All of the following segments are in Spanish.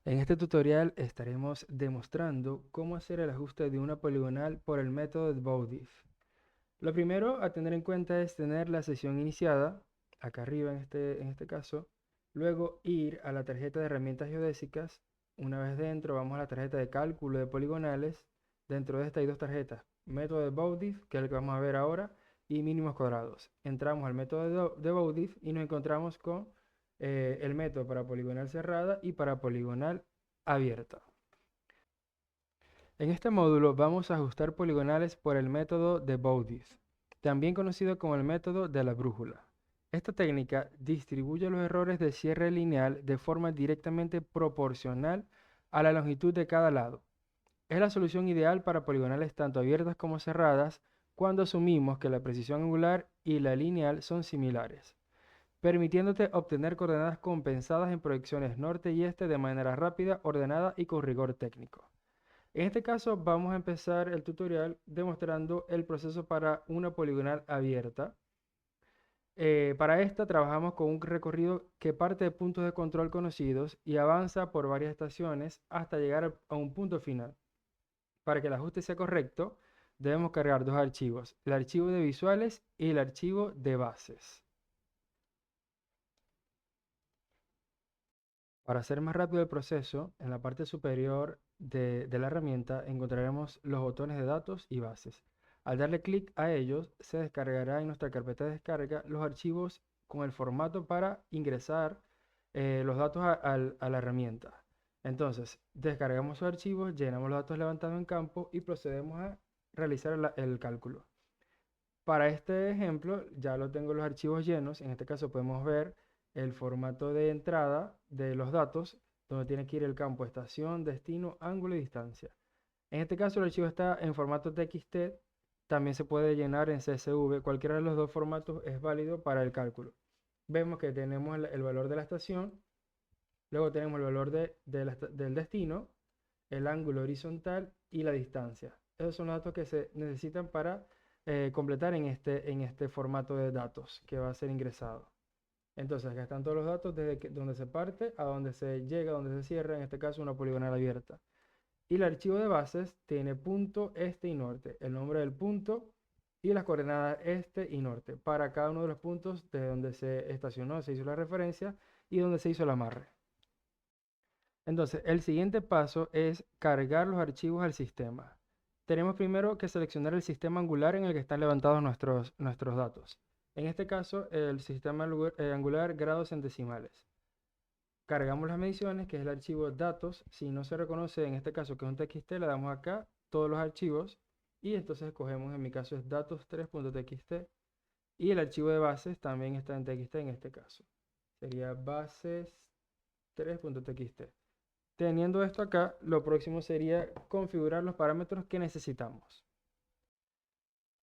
En este tutorial estaremos demostrando cómo hacer el ajuste de una poligonal por el método de Bowdiff. Lo primero a tener en cuenta es tener la sesión iniciada, acá arriba en este caso, luego ir a la tarjeta de herramientas geodésicas. Una vez dentro vamos a la tarjeta de cálculo de poligonales. Dentro de esta hay dos tarjetas, método de Bowdiff, que es el que vamos a ver ahora, y mínimos cuadrados. Entramos al método de Bowdiff y nos encontramos con el método para poligonal cerrada y para poligonal abierta. En este módulo vamos a ajustar poligonales por el método de Bowdiff, también conocido como el método de la brújula. Esta técnica distribuye los errores de cierre lineal de forma directamente proporcional a la longitud de cada lado. Es la solución ideal para poligonales tanto abiertas como cerradas cuando asumimos que la precisión angular y la lineal son similares, permitiéndote obtener coordenadas compensadas en proyecciones norte y este de manera rápida, ordenada y con rigor técnico. En este caso vamos a empezar el tutorial demostrando el proceso para una poligonal abierta. Para esta trabajamos con un recorrido que parte de puntos de control conocidos y avanza por varias estaciones hasta llegar a un punto final. Para que el ajuste sea correcto, debemos cargar dos archivos, el archivo de visuales y el archivo de bases. Para hacer más rápido el proceso, en la parte superior de la herramienta encontraremos los botones de datos y bases. Al darle clic a ellos, se descargará en nuestra carpeta de descarga los archivos con el formato para ingresar los datos a la herramienta. Entonces, descargamos los archivos, llenamos los datos levantados en campo y procedemos a realizar el cálculo. Para este ejemplo, ya lo tengo los archivos llenos. En este caso podemos ver el formato de entrada de los datos, donde tiene que ir el campo estación, destino, ángulo y distancia. En este caso el archivo está en formato TXT, también se puede llenar en CSV. Cualquiera de los dos formatos es válido para el cálculo. Vemos que tenemos el valor de la estación, luego tenemos el valor del destino, el ángulo horizontal y la distancia. Esos son los datos que se necesitan para completar en este formato de datos que va a ser ingresado. Entonces, acá están todos los datos desde donde se parte a donde se llega, donde se cierra, en este caso una poligonal abierta. Y el archivo de bases tiene punto, este y norte, el nombre del punto y las coordenadas este y norte para cada uno de los puntos de donde se estacionó, se hizo la referencia y donde se hizo el amarre. Entonces, el siguiente paso es cargar los archivos al sistema. Tenemos primero que seleccionar el sistema angular en el que están levantados nuestros datos. En este caso, el sistema angular grados en decimales. Cargamos las mediciones, que es el archivo datos. Si no se reconoce, en este caso, que es un TXT, le damos acá todos los archivos. Y entonces escogemos, en mi caso es datos3.txt. Y el archivo de bases también está en TXT en este caso. Sería bases3.txt. Teniendo esto acá, lo próximo sería configurar los parámetros que necesitamos.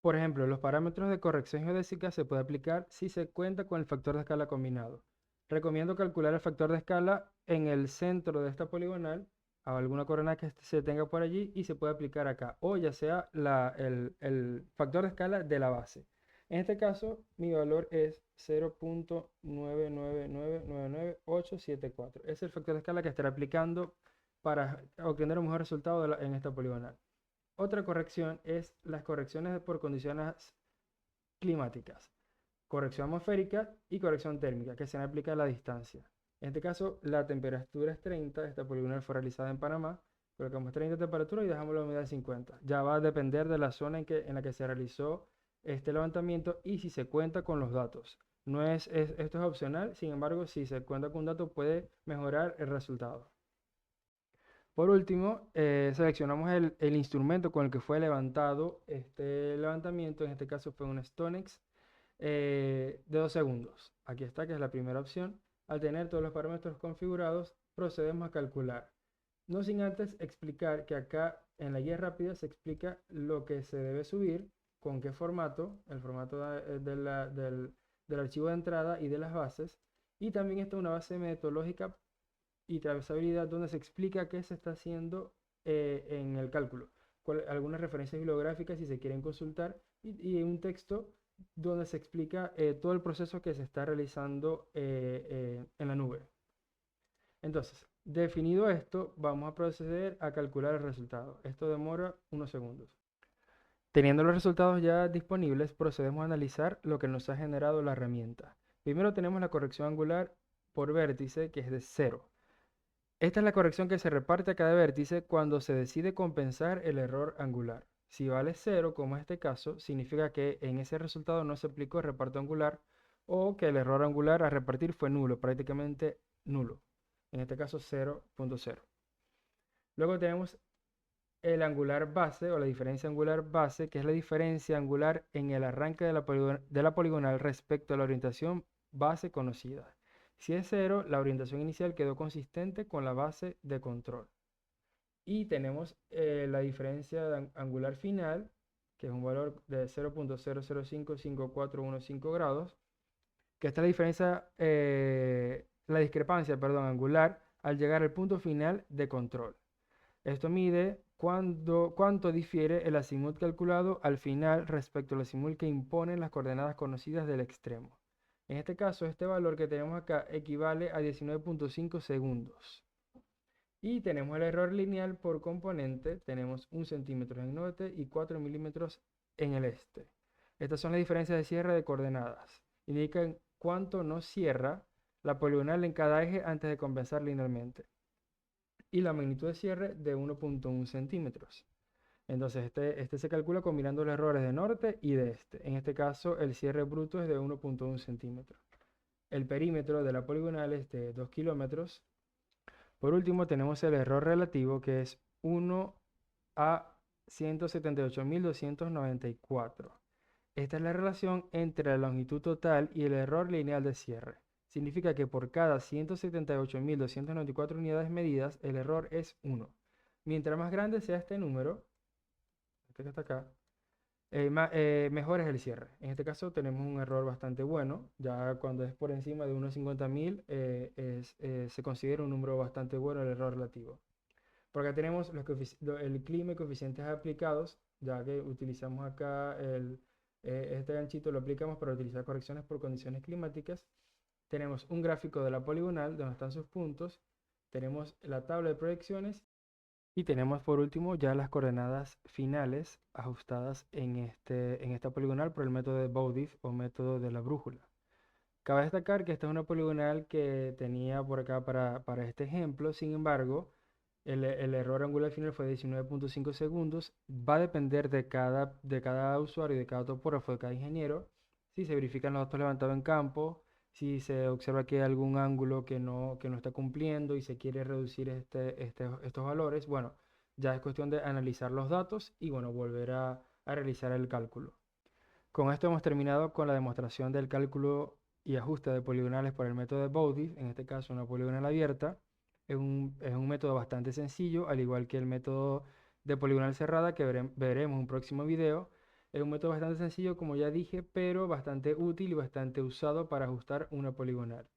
Por ejemplo, los parámetros de corrección geodésica se puede aplicar si se cuenta con el factor de escala combinado. Recomiendo calcular el factor de escala en el centro de esta poligonal, a alguna coordenada que se tenga por allí, y se puede aplicar acá, o ya sea el factor de escala de la base. En este caso, mi valor es 0.999999874. Es el factor de escala que estaré aplicando para obtener un mejor resultado en esta poligonal. Otra corrección es las correcciones por condiciones climáticas, corrección atmosférica y corrección térmica, que se aplica a la distancia. En este caso, la temperatura es 30, esta poligonal fue realizada en Panamá, colocamos 30 temperatura y dejamos la humedad en 50. Ya va a depender de la zona en la que se realizó este levantamiento y si se cuenta con los datos. No esto es opcional, sin embargo, si se cuenta con un dato puede mejorar el resultado. Por último, seleccionamos el instrumento con el que fue levantado este levantamiento. En este caso fue un Stonex de 2 segundos. Aquí está, que es la primera opción. Al tener todos los parámetros configurados, procedemos a calcular. No sin antes explicar que acá en la guía rápida se explica lo que se debe subir, con qué formato, el formato del archivo de entrada y de las bases. Y también está una base metodológica y trazabilidad donde se explica qué se está haciendo en el cálculo, algunas referencias bibliográficas si se quieren consultar y un texto donde se explica todo el proceso que se está realizando en la nube. Entonces, Definido esto, vamos a proceder a calcular el resultado. Esto demora unos segundos. Teniendo los resultados ya disponibles, procedemos a analizar lo que nos ha generado la herramienta. Primero tenemos la corrección angular por vértice, que es de 0. Esta es la corrección que se reparte a cada vértice cuando se decide compensar el error angular. Si vale 0, como es este caso, significa que en ese resultado no se aplicó el reparto angular o que el error angular a repartir fue nulo, prácticamente nulo. En este caso 0.0. Luego tenemos el angular base o la diferencia angular base, que es la diferencia angular en el arranque de la poligonal respecto a la orientación base conocida. Si es 0, la orientación inicial quedó consistente con la base de control. Y tenemos la diferencia angular final, que es un valor de 0.0055415 grados, que esta es la diferencia, la discrepancia, perdón, angular al llegar al punto final de control. Esto mide cuánto difiere el azimut calculado al final respecto al azimut que imponen las coordenadas conocidas del extremo. En este caso, este valor que tenemos acá equivale a 19.5 segundos. Y tenemos el error lineal por componente, tenemos 1 centímetro en el norte y 4 milímetros en el este. Estas son las diferencias de cierre de coordenadas. Indican cuánto no cierra la poligonal en cada eje antes de compensar linealmente. Y la magnitud de cierre de 1.1 centímetros. Entonces este se calcula combinando los errores de norte y de este. En este caso el cierre bruto es de 1.1 centímetros. El perímetro de la poligonal es de 2 kilómetros. Por último tenemos el error relativo que es 1 a 178.294. Esta es la relación entre la longitud total y el error lineal de cierre. Significa que por cada 178.294 unidades medidas, el error es 1. Mientras más grande sea este número, este que está acá, mejor es el cierre. En este caso tenemos un error bastante bueno. Ya cuando es por encima de 1.50.000 se considera un número bastante bueno el error relativo. Por acá tenemos el clima y coeficientes aplicados, ya que utilizamos acá este ganchito, lo aplicamos para utilizar correcciones por condiciones climáticas. Tenemos un gráfico de la poligonal, donde están sus puntos. Tenemos la tabla de proyecciones. Y tenemos por último ya las coordenadas finales ajustadas en esta poligonal por el método de Bowdiff o método de la brújula. Cabe destacar que esta es una poligonal que tenía por acá para este ejemplo. Sin embargo, el error angular final fue de 19.5 segundos. Va a depender de cada usuario, de cada topógrafo, de cada ingeniero. Si se verifican los datos levantados en campo, si se observa que hay algún ángulo que no está cumpliendo y se quiere reducir estos valores, bueno, ya es cuestión de analizar los datos y bueno, volver a realizar el cálculo. Con esto hemos terminado con la demostración del cálculo y ajuste de poligonales por el método de Bowdiff, en este caso una poligonal abierta. Es un método bastante sencillo, al igual que el método de poligonal cerrada que veremos en un próximo video. Es un método bastante sencillo, como ya dije, pero bastante útil y bastante usado para ajustar una poligonal.